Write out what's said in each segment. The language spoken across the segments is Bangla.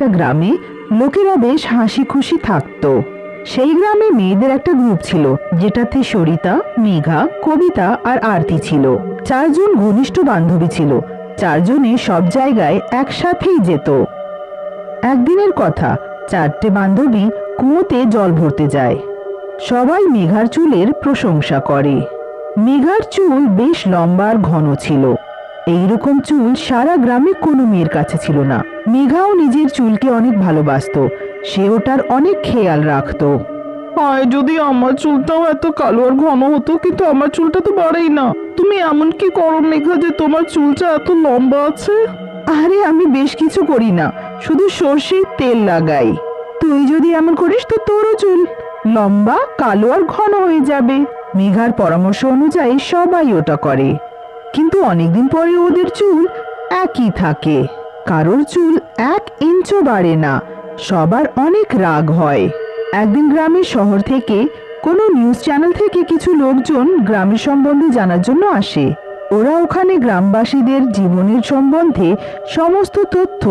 একটা গ্রামে লোকেরা বেশ হাসি খুশি থাকতো। সেই গ্রামে মেয়েদের একটা গ্রুপ ছিল, যেটাতে সরিতা, মেঘা, কবিতা আর আরতি ছিল। চারজন ঘনিষ্ঠ বান্ধবী ছিল। চারজনে সব জায়গায় একসাথেই যেত। একদিনের কথা, চারটে বান্ধবী কুয়োতে জল ভরতে যায়। সবাই মেঘার চুলের প্রশংসা করে। মেঘার চুল বেশ লম্বা আর ঘন ছিল। এইরকম চুল সারা গ্রামে কোনো মেয়ের কাছে ছিল না। মেঘাও নিজের চুলকে অনেক ভালোবাসতো। সে ওটার অনেক খেয়াল রাখতো। হায়, যদি আমার চুলটাও এত কালো আর ঘন হতো, কিন্তু আমার চুলটা তো বাড়েই না। তুমি এমন কি করো মেঘা যে তোমার চুলটা এত লম্বা আছে? আরে আমি বেশ কিছু করি না, শুধু সর্ষের তেল লাগাই। তুই যদি এমন করিস তো তোরও চুল লম্বা, কালো আর ঘন হয়ে যাবে। মেঘার পরামর্শ অনুযায়ী সবাই ওটা করে, কিন্তু অনেকদিন পরে ওদের চুল একই থাকে। কারোর চুল 1 ইঞ্চও বাড়ে না। সবার অনেক রাগ হয়। একদিন গ্রামের শহর থেকে কোনো নিউজ চ্যানেল থেকে কিছু লোকজন গ্রামের সম্বন্ধে জানার জন্য আসে। ওরা ওখানে গ্রামবাসীদের জীবনের সম্বন্ধে সমস্ত তথ্য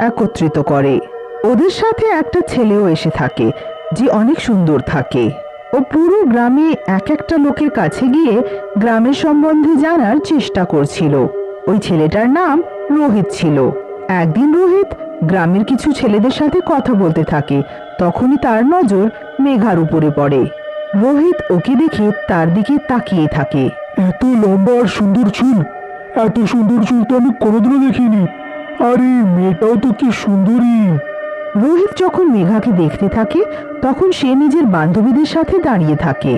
একত্রিত করে। ওদের সাথে একটা ছেলেও এসে থাকে, যে অনেক সুন্দর থাকে। ও পুরো গ্রামে এক একটা লোকের কাছে গিয়ে গ্রামের সম্বন্ধে জানার চেষ্টা করছিল। ওই ছেলেটার নাম রোহিত ছিল। একদিন রোহিত গ্রামের কিছু ছেলেদের সাথে কথা বলতে থাকে। তখনই তার নজর মেঘার উপরে পড়ে। রোহিত ওকে দেখে তার দিকে তাকিয়ে থাকে। এত লম্বা আর সুন্দর চুল, এত সুন্দর চুল তো আমি কোনোদিনও দেখিনি। আরে মেয়েটাও তো কি সুন্দরী। রোহিত যখন মেঘাকে দেখতে থাকে, তখন সে নিজের বান্ধবীদের সাথে দাঁড়িয়ে থাকে।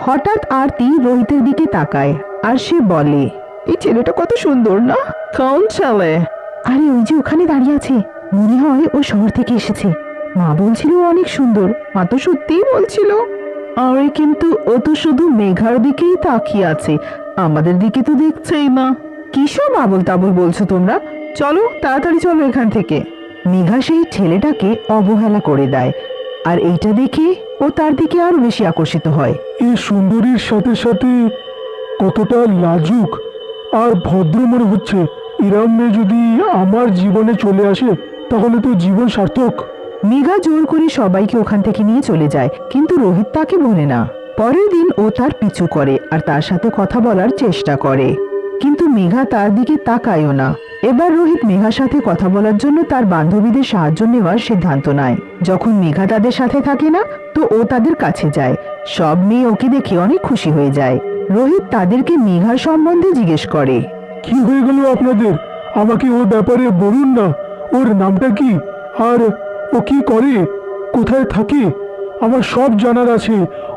হঠাৎ আরতি রোহিতের দিকে তাকায় আর সে বলে, এই ছেলেটা কত সুন্দর না? কোন ছেলে? আরে ওই যে ওখানে দাঁড়িয়ে আছে, মনে হয় ও শহর থেকে এসেছে। মা বলছিল ও অনেক সুন্দর। মা তো সত্যিই বলছিল। আরে কিন্তু ও তো শুধু মেঘার দিকেই তাকিয়ে আছে, আমাদের দিকে তো দেখছেই না। কিসব আবল তাবল বলছো তোমরা? চলো তাড়াতাড়ি চলো এখান থেকে। মেঘা সেই ছেলেটাকে অবহেলা করে দেয়, আর এইটা দেখে ও তার দিকে আরো বেশি আকর্ষিত হয়। এই সুন্দরীর সাথে সাথে কতটা লাজুক আর ভদ্র মনে হচ্ছে। এরম মেয়ে যদি আমার জীবনে চলে আসে তাহলে তো জীবন সার্থক। মেঘা জোর করে সবাইকে ওখান থেকে নিয়ে চলে যায়, কিন্তু রোহিত তাকে বলে না। পরের দিন ও তার পিছু করে আর তার সাথে কথা বলার চেষ্টা করে, কিন্তু মেঘা তার দিকে তাকায়ও না। এবার রোহিত মেঘার সাথে কথা বলার জন্য তার বান্ধবীদের সাহায্য নেওয়ার সিদ্ধান্ত নেয়। যখন মেঘা তাদের সাথে থাকে না, তো ও তাদের কাছে যায়। সব মেয়ে ওকে দেখে অনেক খুশি হয়ে যায়। রোহিত তাদেরকে মেঘার সম্বন্ধে জিজ্ঞেস করে। কি হয়ে গেল আপনাদের? আমাকে ওর ব্যাপারে বলুন না। ওর নামটা কি, আর ও কি করে, কোথায় থাকে? আমার সব জানার আছে।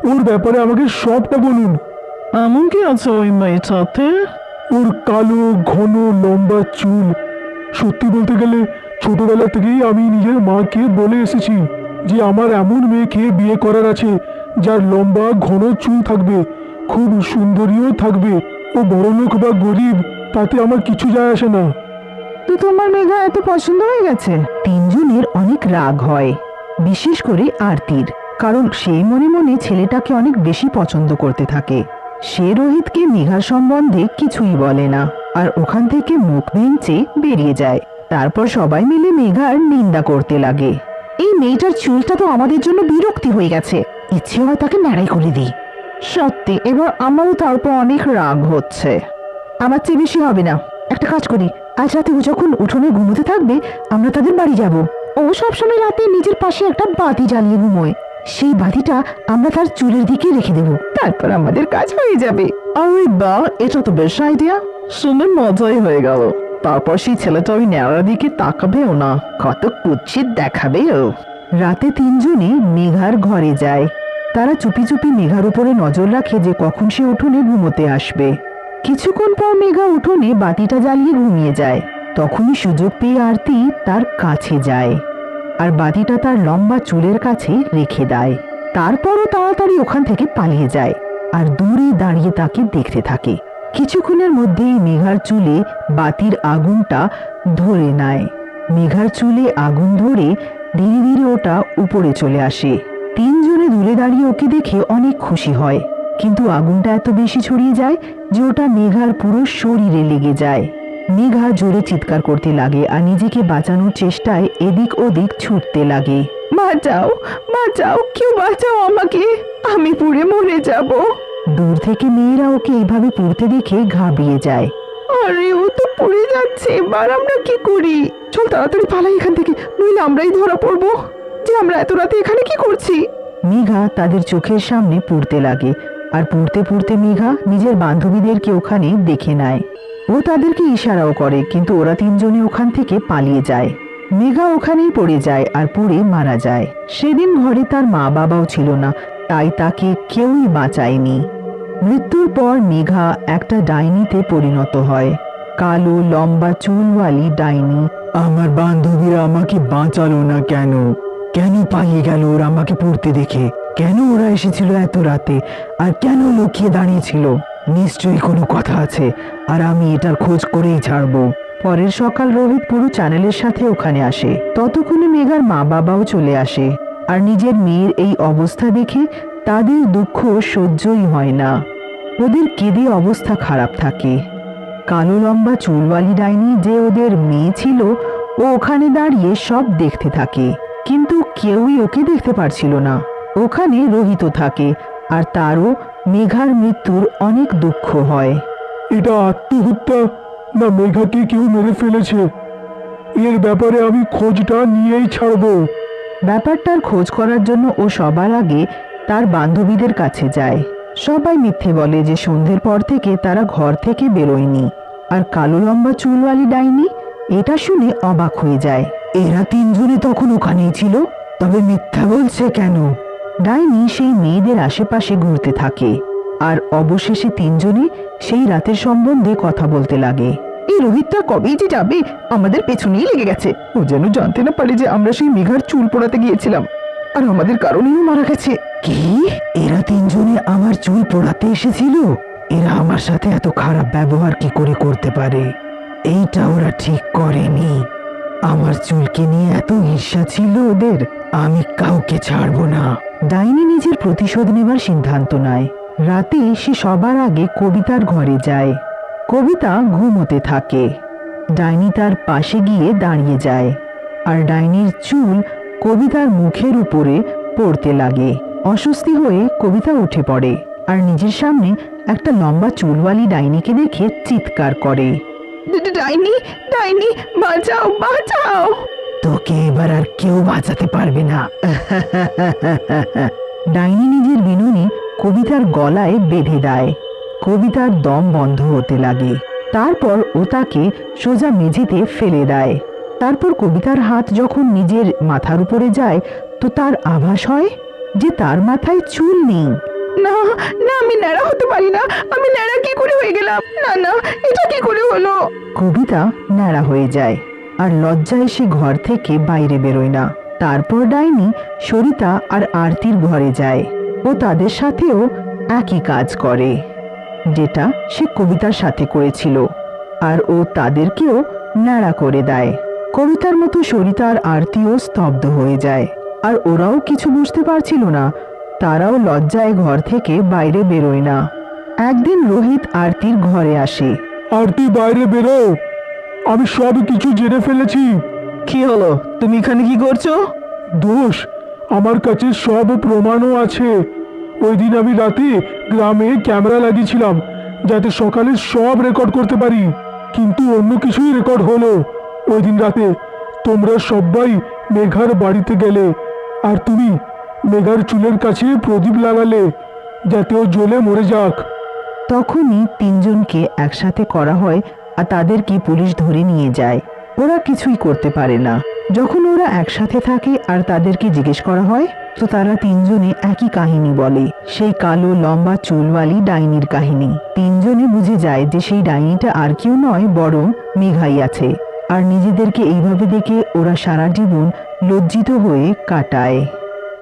ওর ব্যাপারে আমাকে সবটা বলুন। এমন কি আছে ওই মেয়েটাতে? ওর কালো ঘন লম্বা চুল। সত্যি বলতে গেলে ছোটবেলা থেকেই আমি নিজের মাকে বলে এসেছি যে আমার এমন মেয়েকে বিয়ে করার আছে যার লম্বা ঘন চুল থাকবে, খুব সুন্দরীও থাকবে। ও বড়লোক বা গরিব তাতে আমার কিছু যায় আসে না। তো তোমার মেঘা এত পছন্দ হয়ে গেছে? তিনজনের অনেক রাগ হয়, বিশেষ করে আরতির, কারণ সে মনে মনে ছেলেটাকে অনেক বেশি পছন্দ করতে থাকে। সে রোহিতকে মেঘার সম্বন্ধে কিছুই বলে না, আর ওখান থেকে মুখ ভেঙচে বেরিয়ে যায়। তারপর সবাই মিলে মেঘার নিন্দা করতে লাগে। এই মেয়েটার চুলটা তো আমাদের জন্য বিরক্তি হয়ে গেছে, ইচ্ছে হয় তাকে ন্যাড়াই করে দিই। সত্যি এবার আমারও তারপর অনেক রাগ হচ্ছে। আমার চেয়ে বেশি হবে না, একটা কাজ করি, আজ রাতে ও যখন উঠোনে ঘুমোতে থাকবে, আমরা তাদের বাড়ি যাব। ও সবসময় রাতে নিজের পাশে একটা বাতি জ্বালিয়ে ঘুমোয়। সেই বাতিটা আমরা তার চুলের দিকে রেখে দেব, তারপর আমাদের কাজ হয়ে যাবে। আরে বাহ, এটা তো বেশ আইডিয়া। শুনে মজাই হয়ে গেল। তারপর সেই ছেলেটা ওই ন্যাড়ার দিকে তাকাবেও না, কত কুৎসিত দেখাবেও। রাতে তিনজনে মেঘার ঘরে যায়। তারা চুপি চুপি মেঘার উপরে নজর রাখে যে কখন সে উঠোনে ঘুমোতে আসবে। কিছুক্ষণ পর মেঘা উঠোনে বাতিটা জ্বালিয়ে ঘুমিয়ে যায়। তখনই সুযোগ পেয়ে আরতি তার কাছে যায় আর বাতিটা তার লম্বা চুলের কাছে রেখে দেয়। তারপরও তাড়াতাড়ি ওখান থেকে পালিয়ে যায় আর দূরে দাঁড়িয়ে তাকে দেখতে থাকে। কিছুক্ষণের মধ্যেই মেঘার চুলে বাতির আগুনটা ধরে নেয়। মেঘার চুলে আগুন ধরে ধীরে ধীরে ওটা উপরে চলে আসে। তিনজনে দূরে দাঁড়িয়ে ওকে দেখে অনেক খুশি হয়, কিন্তু আগুনটা এত বেশি ছড়িয়ে যায় যে ওটা মেঘার পুরো শরীরে লেগে যায়। মেঘা জোরে চিৎকার করতে লাগে আর নিজেকে বাঁচানোর চেষ্টায় এদিক ওদিক ছুটতে লাগে। বাঁচাও, বাঁচাও, কেউ বাঁচাও আমাকে, আমি পুড়ে মরে যাব। দূর থেকে মেয়েরা ওকে এইভাবে পড়তে দেখে ঘাবড়িয়ে যায়। আরে ও তো পুড়ে যাচ্ছে, এবার আমরা কি করি? চল তাড়াতাড়ি পালাই এখান থেকে, নইলে আমরাই ধরা পড়বো যে আমরা এত রাতে এখানে কি করছি। মেঘা তাদের চোখের সামনে পড়তে লাগে আর পড়তে পড়তে মেঘা নিজের বান্ধবীদেরকে ওখানে দেখে নেয়। ও তাদেরকে ইশারাও করে, কিন্তু ওরা তিনজনে ওখান থেকে পালিয়ে যায়। মেঘা ওখানেই পড়ে যায় আর পড়ে মারা যায়। সেদিন ঘরে তার মা বাবাও ছিল না, তাই তাকে কেউই বাঁচায়নি। মৃত্যুর পর মেঘা একটা ডাইনিতে পরিণত হয়, কালো লম্বা চুলওয়ালি ডাইনি। আমার বান্ধবীরা আমাকে বাঁচালো না কেন? কেন পালিয়ে গেল ওরা আমাকে পড়তে দেখে? কেন ওরা এসেছিল এত রাতে? আর কেন লুকিয়ে দাঁড়িয়েছিল? নিশ্চয়ই কোনো কথা আছে, আর আমি এটার খোঁজ করেই ছাড়বো। পরের সকাল রোহিত পুরো চ্যানেলের সাথে ওখানে আসে। ততক্ষণে মেঘার মা বাবাও চলে আসে, আর নিজের মেয়ের এই অবস্থা দেখে তাদের দুঃখ সহ্যই হয় না। ওদের কেঁদে অবস্থা খারাপ থাকে। কালো লম্বা চুলওয়ালি ডাইনি যে ওদের মেয়ে ছিল, ও ওখানে দাঁড়িয়ে সব দেখতে থাকে, কিন্তু কেউই ওকে দেখতে পারছিল না। ওখানে রোহিত থাকে, আর তারও মেঘার মৃত্যুর অনেক দুঃখ হয়। এটা আত্মহত্যা না মেঘাকে কেউ মেরে ফেলেছে? এর ব্যাপারে আমি খোঁজটা নিয়েই ছাড়বো। ব্যাপারটার খোঁজ করার জন্য ও সবার আগে তার বান্ধবীদের কাছে যায়। সবাই মিথ্যে বলে যে সন্ধ্যের পর থেকে তারা ঘর থেকে বেরোয়নি। আর কালো লম্বা চুলওয়ালি ডাইনি এটা শুনে অবাক হয়ে যায়। এরা তিনজনে তখন ওখানেই ছিল, তবে মিথ্যা বলছে কেন? ডাইনি সেই মেয়েদের আশেপাশে ঘুরতে থাকে, আর অবশেষে তিনজনে সেই রাতের সম্বন্ধে কথা বলতে লাগে। এই রোহিতটা কবেই যে যাবে, আমাদের পেছনেই লেগে গেছে। ও যেন জানতে না পারে যে আমরা সেই মেঘার চুল পোড়াতে গিয়েছিলাম, আর আমাদের কারণেই মারা গেছে। কি? এরা তিনজনে আমার চুল পোড়াতে এসেছিল? এরা আমার সাথে এত খারাপ ব্যবহার কি করে করতে পারে? এইটা ওরা ঠিক করেনি। আমার চুলকে নিয়ে এত ঈর্ষা ছিল ওদের। আমি কাউকে ছাড়বো না। ডাইনি নিজের প্রতিশোধ নেবার সিদ্ধান্ত নেয়। রাতে সে সবার আগে কবিতার ঘরে যায়। কবিতা ঘুমোতে থাকে। ডাইনি তার পাশে গিয়ে দাঁড়িয়ে যায়, আর ডাইনির চুল কবিতার মুখের উপরে পড়তে লাগে। অস্বস্তি হয়ে কবিতা উঠে পড়ে, আর নিজের সামনে একটা লম্বা চুলওয়ালি ডাইনিকে দেখে চিৎকার করে, ডাইনি, ডাইনি, বাঁচাও, বাঁচাও। তোকে এবার আর কেউ বাঁচাতে পারবে না। ডাইনি নিজের বিনুনি কবিতার গলায় বেঁধে দেয়। কবিতার দম বন্ধ হতে লাগে। তারপর ও তাকে সোজা মেঝেতে ফেলে দেয়। তারপর কবিতার হাত যখন নিজের মাথার উপরে যায়, তো তার আভাস হয় যে তার মাথায় চুল নেই। না, না, আমি ন্যাড়া হতে পারি না। আমি ন্যাড়া কি করে হয়ে গেলাম? না, না, এটা কি করে হলো? কবিতা ন্যাড়া হয়ে যায়, আর লজ্জায় সে ঘর থেকে বাইরে বেরোয় না। তারপর ডাইনি সরিতা আর আরতির ঘরে যায়। ও তাদের সাথেও একই কাজ করে, যেটা সে কবিতার সাথে করেছিল, আর ও তাদেরকেও ন্যাড়া করে দেয়। কবিতার মতো সরিতা আর আরতিও স্তব্ধ হয়ে যায়, আর ওরাও কিছু বুঝতে পারছিল না। তারাও লজ্জায় ঘর থেকে বাইরে বেরোয় না। একদিন রোহিত আরতির ঘরে আসে। আরতি বাইরে বেরো, আমি সব কিছু জেনে ফেলেছি। কি হলো? তুমি এখানে কি করছো? দোষ, আমার কাছে সব প্রমাণও আছে। ওই দিন আমি রাতে গ্রামে ক্যামেরা লাগিয়েছিলাম, যাতে সকালে সব রেকর্ড করতে পারি, কিন্তু অন্য কিছুই রেকর্ড হলো। ওই দিন রাতে তোমরা সবাই মেঘার বাড়িতে গেলে, আর তুমি মেঘার চুলের কাছে প্রদীপ লাগালে, যাতে ও জ্বলে মরে যাক। তখনই তিনজনকে একসাথে করা হয়, আর তাদেরকে পুলিশ ধরে নিয়ে যায়। ওরা কিছুই করতে পারে না। যখন ওরা একসাথে থাকে আর তাদেরকে জিজ্ঞেস করা হয়, তো তারা তিনজনে একই কাহিনী বলে, সেই কালো লম্বা চুলওয়ালি ডাইনির কাহিনী। তিনজনে বুঝে যায় যে সেই ডাইনিটা আর কেউ নয়, বরং মেঘাই আছে। আর নিজেদেরকে এইভাবে দেখে ওরা সারা জীবন লজ্জিত হয়ে কাটায়।